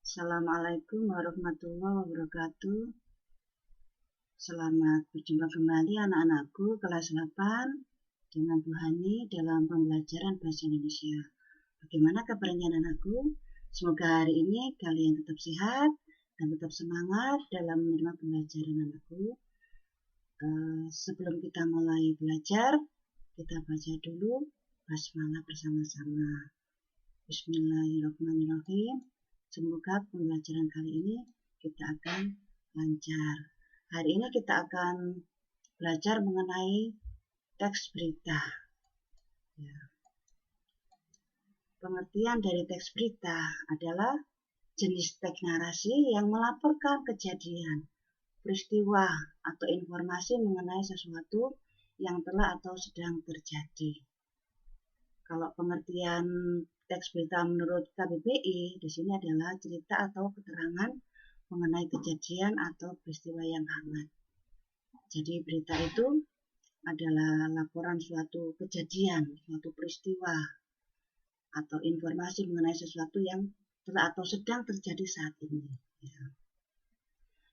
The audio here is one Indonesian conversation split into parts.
Assalamualaikum warahmatullahi wabarakatuh. Selamat berjumpa kembali anak-anakku kelas 8 dengan Bu Hani dalam pembelajaran bahasa Indonesia. Bagaimana kabarnya anak-anakku? Semoga hari ini kalian tetap sehat dan tetap semangat dalam menerima pembelajaran anakku. Sebelum kita mulai belajar, kita baca dulu basmalah bersama-sama. Bismillahirrahmanirrahim. Semoga pembelajaran kali ini kita akan lancar. Hari ini kita akan belajar mengenai teks berita. Pengertian dari teks berita adalah jenis teks narasi yang melaporkan kejadian, peristiwa, atau informasi mengenai sesuatu yang telah atau sedang terjadi. Kalau pengertian teks berita menurut KBBI di sini adalah cerita atau keterangan mengenai kejadian atau peristiwa yang hangat. Jadi berita itu adalah laporan suatu kejadian, suatu peristiwa, atau informasi mengenai sesuatu yang telah atau sedang terjadi saat ini.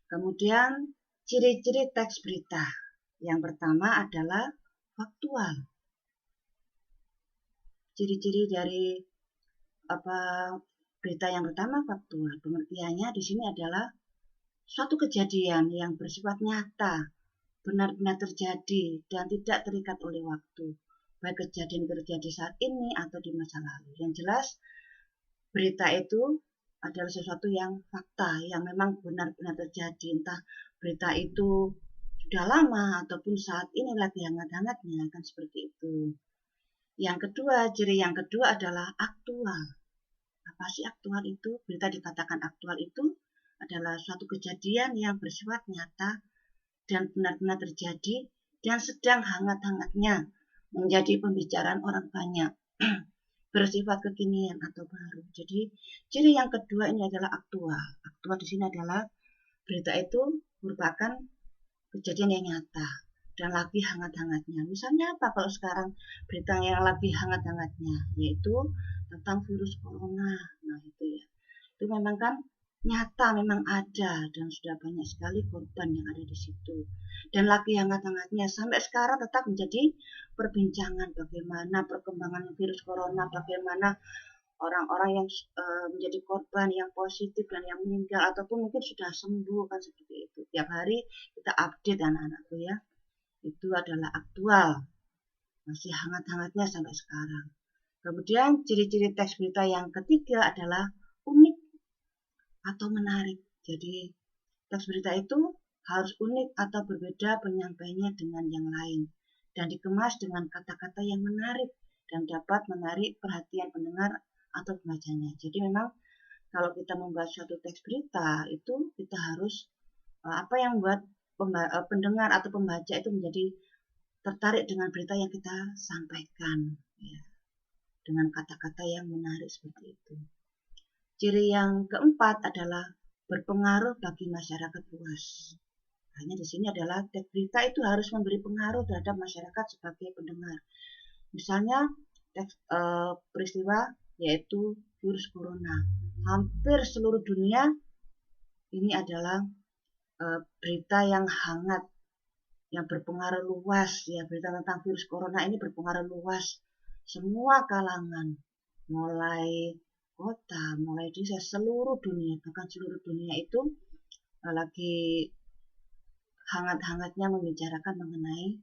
Kemudian ciri-ciri teks berita. Yang pertama adalah faktual. Ciri-ciri dari berita yang pertama faktual. Pengertiannya di sini adalah suatu kejadian yang bersifat nyata, benar-benar terjadi dan tidak terikat oleh waktu, baik kejadian terjadi saat ini atau di masa lalu. Yang jelas berita itu adalah sesuatu yang fakta, yang memang benar-benar terjadi, entah berita itu sudah lama ataupun saat ini lagi hangat-hangatnya, kan seperti itu. Yang kedua, ciri yang kedua adalah aktual. Apa sih aktual itu? Berita dikatakan aktual itu adalah suatu kejadian yang bersifat nyata dan benar-benar terjadi dan sedang hangat-hangatnya menjadi pembicaraan orang banyak, bersifat kekinian atau baru. Jadi ciri yang kedua ini adalah aktual. Aktual di sini adalah berita itu merupakan kejadian yang nyata dan lagi hangat-hangatnya. Misalnya apa kalau sekarang berita yang lagi hangat-hangatnya, yaitu tentang virus corona. Nah itu ya, itu memang kan nyata, memang ada dan sudah banyak sekali korban yang ada di situ. Dan lagi hangat-hangatnya sampai sekarang tetap menjadi perbincangan bagaimana perkembangan virus corona, bagaimana orang-orang yang menjadi korban yang positif dan yang meninggal ataupun mungkin sudah sembuh, kan seperti itu. Tiap hari kita update anak-anakku ya. Itu adalah aktual, masih hangat-hangatnya sampai sekarang. Kemudian ciri-ciri teks berita yang ketiga adalah unik atau menarik. Jadi teks berita itu harus unik atau berbeda penyampaiannya dengan yang lain dan dikemas dengan kata-kata yang menarik dan dapat menarik perhatian pendengar atau pembacanya. Jadi memang kalau kita membuat suatu teks berita itu kita harus apa yang membuat pendengar atau pembaca itu menjadi tertarik dengan berita yang kita sampaikan, ya, dengan kata-kata yang menarik seperti itu. Ciri yang keempat adalah berpengaruh bagi masyarakat luas. Hanya di sini adalah teks berita itu harus memberi pengaruh terhadap masyarakat sebagai pendengar. Misalnya teks peristiwa yaitu virus corona. Hampir seluruh dunia ini adalah berita yang hangat, yang berpengaruh luas. Ya, berita tentang virus corona ini berpengaruh luas. Semua kalangan, mulai kota, mulai desa, seluruh dunia, bahkan seluruh dunia itu lagi hangat-hangatnya membicarakan mengenai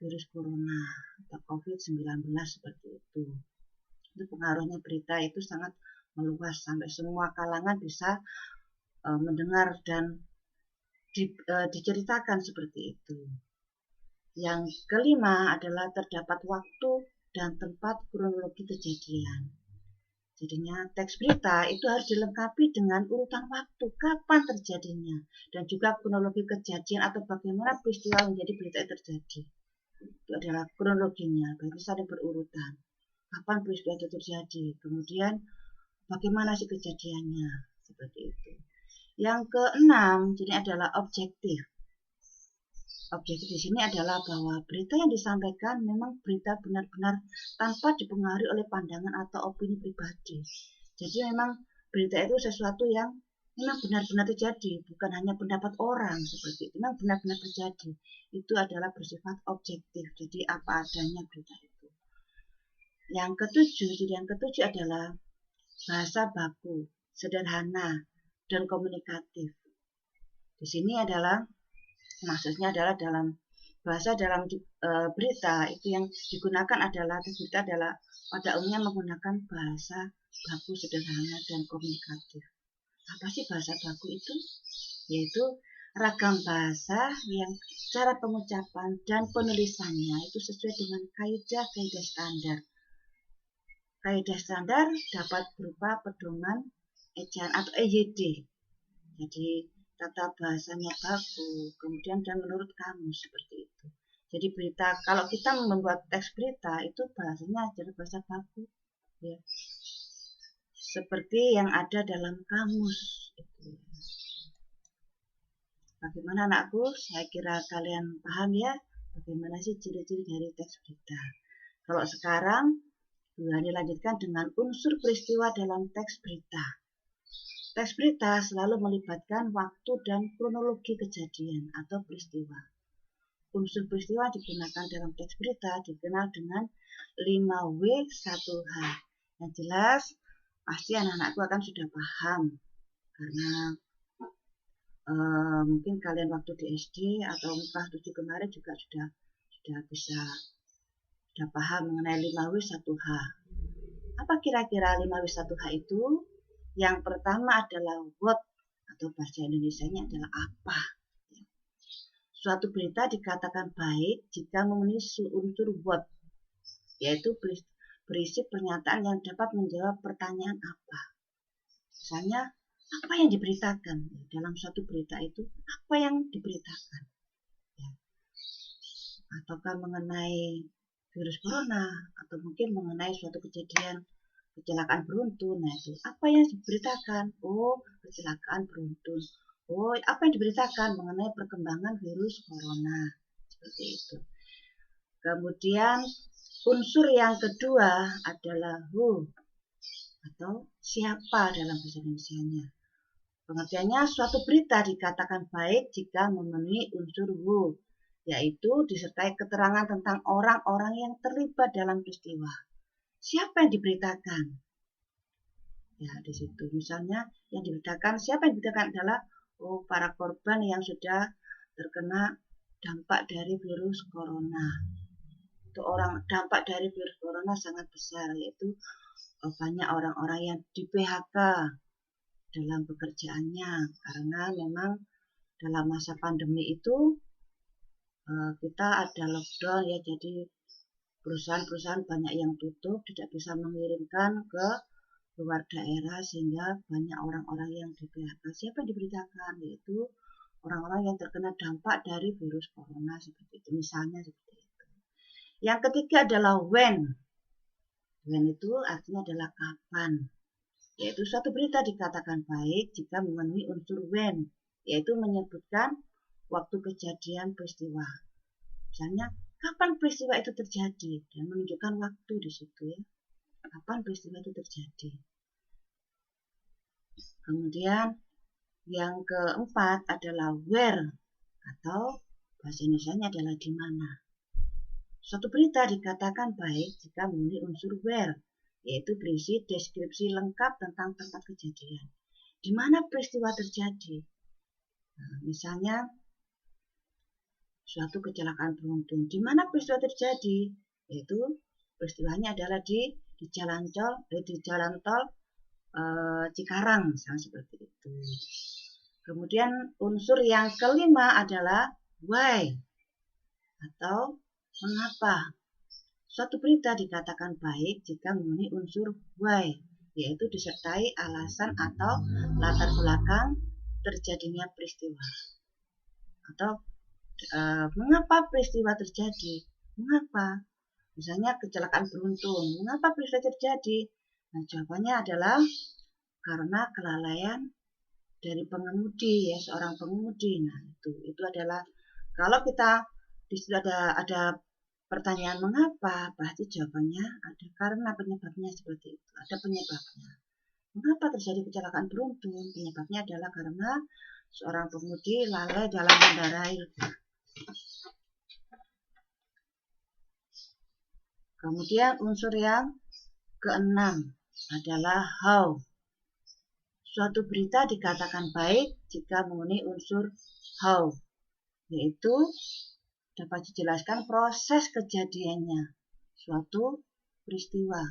virus corona atau COVID-19 seperti itu. Itu pengaruhnya berita itu sangat meluas sampai semua kalangan bisa mendengar dan diceritakan seperti itu. Yang kelima adalah terdapat waktu dan tempat kronologi kejadian. Jadinya teks berita itu harus dilengkapi dengan urutan waktu, kapan terjadinya, dan juga kronologi kejadian atau bagaimana peristiwa menjadi berita terjadi. Itu adalah kronologinya, berarti saling berurutan. Kapan peristiwa itu terjadi, kemudian bagaimana sih kejadiannya, seperti itu. Yang keenam, jadi adalah objektif. Objektif di sini adalah bahwa berita yang disampaikan memang berita benar-benar tanpa dipengaruhi oleh pandangan atau opini pribadi. Jadi memang berita itu sesuatu yang memang benar-benar terjadi, bukan hanya pendapat orang seperti itu, memang benar-benar terjadi. Itu adalah bersifat objektif, jadi apa adanya berita itu. Yang ketujuh adalah bahasa baku, sederhana, dan komunikatif. Di sini adalah maksudnya adalah dalam berita itu yang digunakan adalah berita adalah pada umumnya menggunakan bahasa baku sederhana dan komunikatif. Apa sih bahasa baku itu? Yaitu ragam bahasa yang cara pengucapan dan penulisannya itu sesuai dengan kaidah-kaidah standar. Kaidah standar dapat berupa pedoman, ejaan atau EYD. Jadi tata bahasanya baku, kemudian dan menurut kamu seperti itu. Jadi berita, kalau kita membuat teks berita itu bahasanya adalah bahasa baku, ya. Seperti yang ada dalam kamus. Itu. Bagaimana anakku? Saya kira kalian paham ya, bagaimana sih ciri-ciri dari teks berita. Kalau sekarang dilanjutkan dengan unsur peristiwa dalam teks berita. Teks berita selalu melibatkan waktu dan kronologi kejadian atau peristiwa. Unsur peristiwa digunakan dalam teks berita dikenal dengan 5W1H. Yang jelas, pasti anak-anakku akan sudah paham. Karena mungkin kalian waktu di SD atau kelas 7 kemarin juga sudah paham mengenai 5W1H. Apa kira-kira 5W1H itu? Yang pertama adalah what, atau bahasa Indonesianya adalah apa. Suatu berita dikatakan baik jika memenuhi unsur what, yaitu berisi pernyataan yang dapat menjawab pertanyaan apa. Misalnya, apa yang diberitakan dalam suatu berita itu, apa yang diberitakan. Ya. Ataukah mengenai virus corona, atau mungkin mengenai suatu kejadian kecelakaan beruntun. Nah, itu apa yang diberitakan? Oh, kecelakaan beruntun. Oh, apa yang diberitakan mengenai perkembangan virus corona. Seperti itu. Kemudian unsur yang kedua adalah who atau siapa dalam bahasa Indonesianya. Pengertiannya suatu berita dikatakan baik jika memenuhi unsur who, yaitu disertai keterangan tentang orang-orang yang terlibat dalam peristiwa. Siapa yang diberitakan? Ya, di situ misalnya yang diberitakan, siapa yang diberitakan adalah para korban yang sudah terkena dampak dari virus corona. Itu dampak dari virus corona sangat besar, yaitu banyak orang-orang yang di PHK dalam pekerjaannya karena memang dalam masa pandemi itu kita ada lockdown ya, jadi perusahaan-perusahaan banyak yang tutup, tidak bisa mengirimkan ke luar daerah sehingga banyak orang-orang yang di PHK. Siapa yang diberitakan? Yaitu orang-orang yang terkena dampak dari virus corona seperti itu, misalnya seperti itu. Yang ketiga adalah when. When itu artinya adalah kapan. Yaitu suatu berita dikatakan baik jika memenuhi unsur when, yaitu menyebutkan waktu kejadian peristiwa. Misalnya, kapan peristiwa itu terjadi dan menunjukkan waktu di situ ya. Kapan peristiwa itu terjadi. Kemudian yang keempat adalah where atau bahasa Indonesianya adalah di mana. Suatu berita dikatakan baik jika memenuhi unsur where, yaitu berisi deskripsi lengkap tentang tempat kejadian. Di mana peristiwa terjadi. Nah, misalnya suatu kecelakaan beruntun. Di mana peristiwa terjadi? Yaitu peristiwanya adalah di jalan tol Cikarang, misalnya seperti itu. Kemudian unsur yang kelima adalah why atau mengapa. Suatu berita dikatakan baik jika memenuhi unsur why, yaitu disertai alasan atau latar belakang terjadinya peristiwa. Atau mengapa peristiwa terjadi? Mengapa? Misalnya kecelakaan beruntun. Mengapa peristiwa terjadi? Nah, jawabannya adalah karena kelalaian dari pengemudi ya, seorang pengemudi. Nah, itu adalah Kalau kita di situ ada pertanyaan mengapa, berarti jawabannya ada karena penyebabnya seperti itu. Ada penyebabnya. Mengapa terjadi kecelakaan beruntun? Penyebabnya adalah karena seorang pengemudi lalai dalam mengendarai. Kemudian unsur yang keenam adalah how. Suatu berita dikatakan baik jika memenuhi unsur how, yaitu dapat dijelaskan proses kejadiannya suatu peristiwa,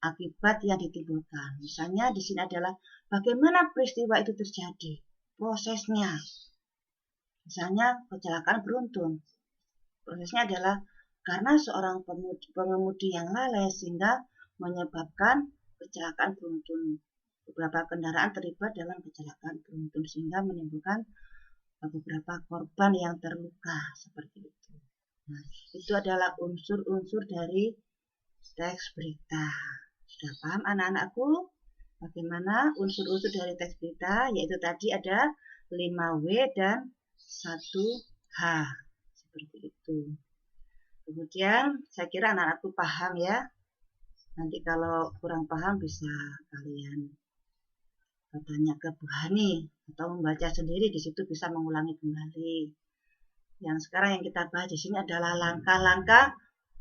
akibat yang ditimbulkan. Misalnya di sini adalah bagaimana peristiwa itu terjadi, prosesnya. Misalnya kecelakaan beruntun. Prosesnya adalah karena seorang pengemudi yang lalai sehingga menyebabkan kecelakaan beruntun. Beberapa kendaraan terlibat dalam kecelakaan beruntun sehingga menimbulkan beberapa korban yang terluka seperti itu. Nah, itu adalah unsur-unsur dari teks berita. Sudah paham anak-anakku? Bagaimana unsur-unsur dari teks berita? Yaitu tadi ada 5W dan 1H. Seperti itu. Kemudian saya kira anak-anakku paham ya. Nanti kalau kurang paham bisa kalian bertanya ke Bu Hani atau membaca sendiri, di situ bisa mengulangi kembali. Yang sekarang yang kita bahas di sini adalah langkah-langkah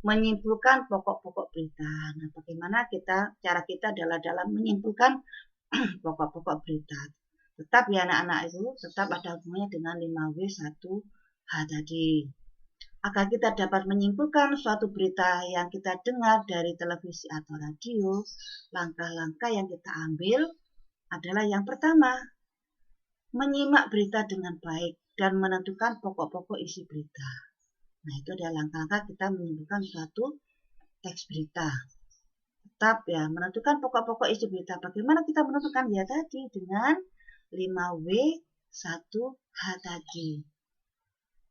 menyimpulkan pokok-pokok berita. Nah, bagaimana cara kita adalah dalam menyimpulkan pokok-pokok berita. Tetap ya anak-anak itu, tetap ada hubungannya dengan 5W 1H tadi. Agar kita dapat menyimpulkan suatu berita yang kita dengar dari televisi atau radio, langkah-langkah yang kita ambil adalah yang pertama, menyimak berita dengan baik dan menentukan pokok-pokok isi berita. Nah, itu adalah langkah-langkah kita menyimpulkan suatu teks berita. Tetap ya, menentukan pokok-pokok isi berita. Bagaimana kita menentukan? Ya tadi, dengan 5W 1H tadi.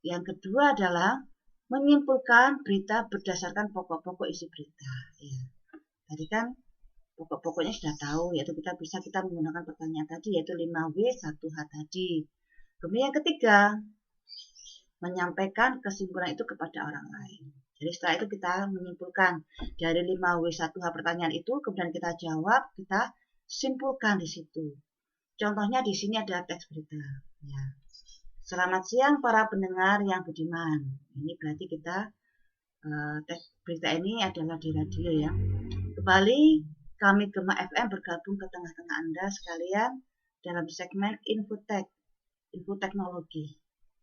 Yang kedua adalah menyimpulkan berita berdasarkan pokok-pokok isi berita. Ya. Tadi kan pokok-pokoknya sudah tahu, yaitu kita menggunakan pertanyaan tadi, yaitu 5W 1H tadi. Kemudian yang ketiga, menyampaikan kesimpulan itu kepada orang lain. Jadi setelah itu kita menyimpulkan dari 5W 1H pertanyaan itu, kemudian kita jawab, kita simpulkan di situ. Contohnya di sini ada teks berita. Ya. Selamat siang para pendengar yang budiman. Ini berarti kita teks berita ini adalah di radio ya. Kembali kami Gema FM bergabung ke tengah-tengah Anda sekalian dalam segmen info teknologi.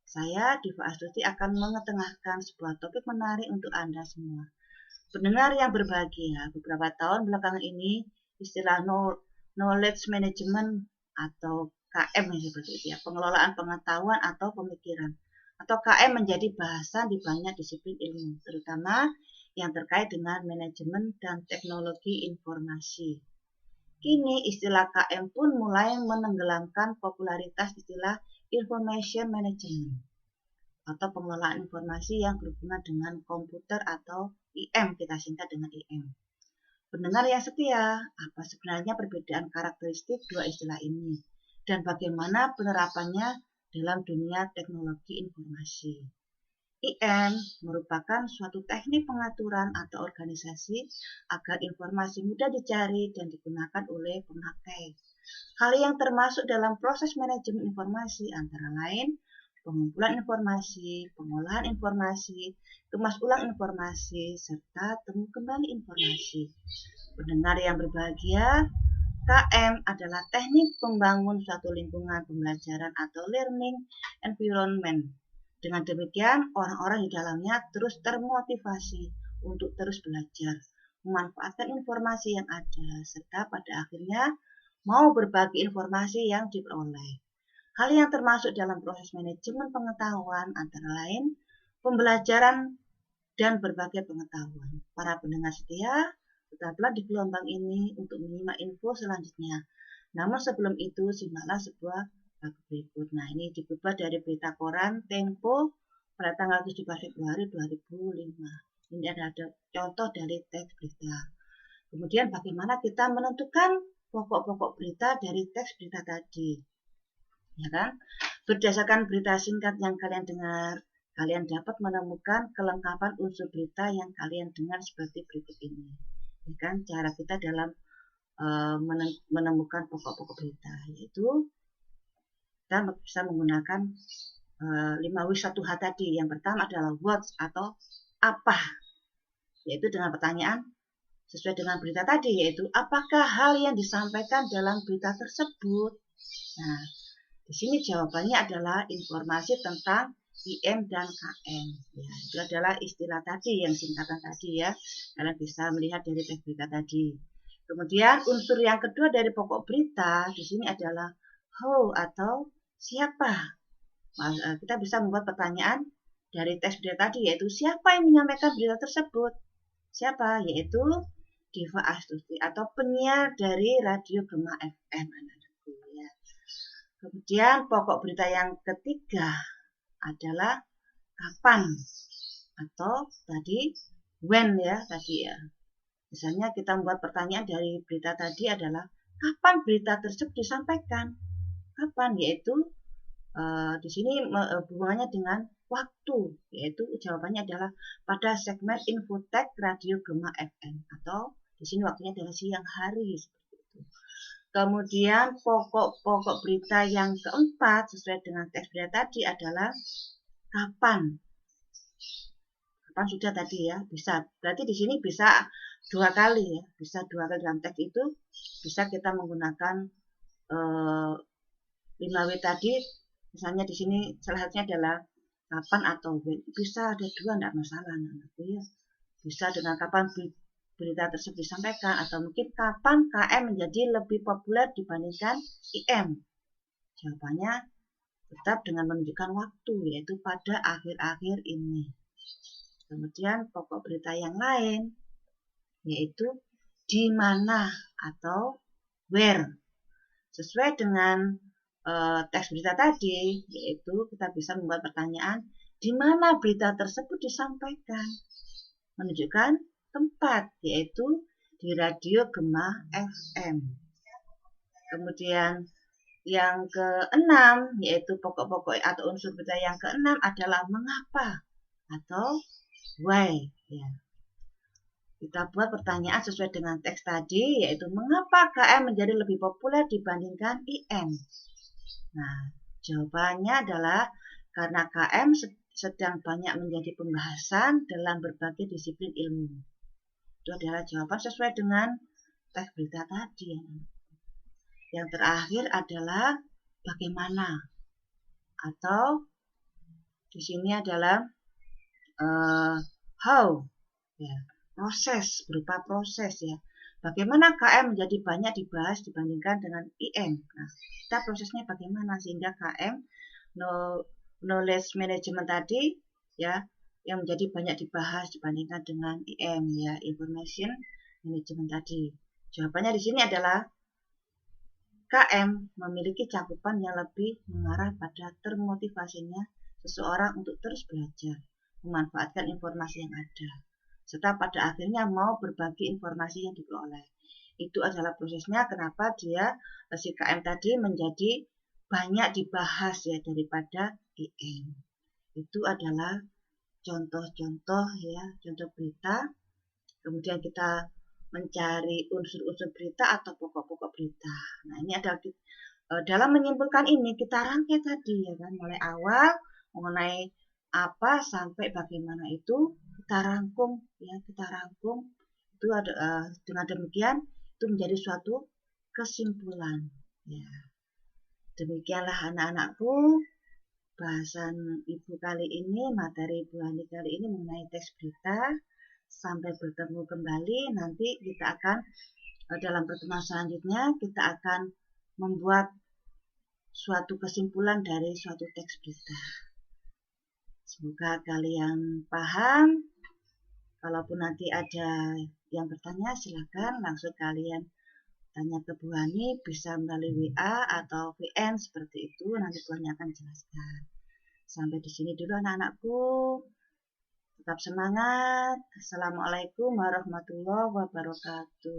Saya, Diva Astuti, akan mengetengahkan sebuah topik menarik untuk Anda semua. Pendengar yang berbahagia, beberapa tahun belakangan ini istilah knowledge management atau KM seperti itu ya, pengelolaan pengetahuan atau pemikiran, atau KM menjadi bahasan di banyak disiplin ilmu, terutama yang terkait dengan manajemen dan teknologi informasi. Kini istilah KM pun mulai menenggelamkan popularitas istilah information management atau pengelolaan informasi yang berhubungan dengan komputer atau IM, kita singkat dengan IM. Pendengar yang setia, apa sebenarnya perbedaan karakteristik dua istilah ini dan bagaimana penerapannya dalam dunia teknologi informasi? IM merupakan suatu teknik pengaturan atau organisasi agar informasi mudah dicari dan digunakan oleh pemakai. Hal yang termasuk dalam proses manajemen informasi antara lain pengumpulan informasi, pengolahan informasi, kemas ulang informasi, serta temu kembali informasi. Pendengar yang berbahagia, KM adalah teknik membangun suatu lingkungan pembelajaran atau learning environment. Dengan demikian, orang-orang di dalamnya terus termotivasi untuk terus belajar, memanfaatkan informasi yang ada, serta pada akhirnya mau berbagi informasi yang diperoleh. Hal yang termasuk dalam proses manajemen pengetahuan antara lain pembelajaran dan berbagai pengetahuan. Para pendengar setia, tetaplah di gelombang ini untuk menyimak info selanjutnya. Namun sebelum itu, simaklah sebuah lagu berikut. Nah, ini dibuat dari berita koran Tempo pada tanggal 17 Februari 2005. Ini ada contoh dari teks berita. Kemudian bagaimana kita menentukan pokok-pokok berita dari teks berita tadi. Ya kan? Berdasarkan berita singkat yang kalian dengar, kalian dapat menemukan kelengkapan unsur berita yang kalian dengar seperti berikut ini. Ya kan, cara kita dalam menemukan pokok-pokok berita, yaitu kita bisa menggunakan 5W1H tadi. Yang pertama adalah what atau apa, yaitu dengan pertanyaan sesuai dengan berita tadi, yaitu apakah hal yang disampaikan dalam berita tersebut. Nah, di sini jawabannya adalah informasi tentang IM dan KM. Ya, itu adalah istilah tadi yang singkatan tadi ya. Kalian bisa melihat dari teks berita tadi. Kemudian unsur yang kedua dari pokok berita di sini adalah who atau siapa. Kita bisa membuat pertanyaan dari teks berita tadi, yaitu siapa yang menyampaikan berita tersebut. Siapa? Yaitu Diva Astuti atau penyiar dari Radio Gema FM. Ya. Kemudian pokok berita yang ketiga adalah kapan atau tadi when ya tadi ya. Misalnya kita membuat pertanyaan dari berita tadi adalah kapan berita tersebut disampaikan. Kapan? Yaitu di sini hubungannya dengan waktu, yaitu jawabannya adalah pada segmen Infotek Radio Gema FM atau di sini waktunya adalah siang hari seperti itu. Kemudian pokok-pokok berita yang keempat sesuai dengan teks berita tadi adalah kapan. Kapan sudah tadi ya, bisa. Berarti di sini bisa 2 kali ya, bisa 2 kali dalam teks itu bisa kita menggunakan 5W tadi. Misalnya di sini salah satunya adalah kapan atau when. Bisa ada 2, tidak masalah nanti ya. Bisa dengan kapan berita tersebut disampaikan atau mungkin kapan KM menjadi lebih populer dibandingkan IM. Jawabannya tetap dengan menunjukkan waktu, yaitu pada akhir-akhir ini. Kemudian pokok berita yang lain yaitu di mana atau where. Sesuai dengan teks berita tadi, yaitu kita bisa membuat pertanyaan di mana berita tersebut disampaikan. Menunjukkan tempat, yaitu di Radio Gema FM. Kemudian yang keenam, yaitu pokok-pokok atau unsur berita yang keenam adalah mengapa atau why. Ya. Kita buat pertanyaan sesuai dengan teks tadi, yaitu mengapa KM menjadi lebih populer dibandingkan IM. Nah, jawabannya adalah karena KM sedang banyak menjadi pembahasan dalam berbagai disiplin ilmu. Itu adalah jawaban sesuai dengan teks berita tadi. Yang terakhir adalah bagaimana atau di sini adalah how ya, proses, berupa proses ya. Bagaimana KM menjadi banyak dibahas dibandingkan dengan IM. Nah, kita prosesnya bagaimana sehingga KM knowledge management tadi ya yang menjadi banyak dibahas dibandingkan dengan IM ya, information management tadi. Jawabannya di sini adalah KM memiliki cakupan yang lebih mengarah pada termotivasinya seseorang untuk terus belajar, memanfaatkan informasi yang ada, serta pada akhirnya mau berbagi informasi yang diperoleh. Itu adalah prosesnya kenapa dia si KM tadi menjadi banyak dibahas ya daripada IM. Itu adalah contoh-contoh ya, contoh berita. Kemudian kita mencari unsur-unsur berita atau pokok-pokok berita. Nah, ini adalah dalam menyimpulkan ini kita rangkai tadi ya kan, mulai awal mengenai apa sampai bagaimana itu kita rangkum ya, kita rangkum itu ada dengan demikian itu menjadi suatu kesimpulan ya. Demikianlah anak-anakku bahasan Ibu kali ini, materi Ibu Hani kali ini mengenai teks berita. Sampai bertemu kembali, nanti kita akan dalam pertemuan selanjutnya kita akan membuat suatu kesimpulan dari suatu teks berita. Semoga kalian paham. Kalaupun nanti ada yang bertanya, silakan langsung kalian tanya ke Bu Hani, bisa melalui WA atau VN seperti itu, nanti Bu Hani akan jelaskan. Sampai di sini dulu anak-anakku. Tetap semangat. Assalamualaikum warahmatullahi wabarakatuh.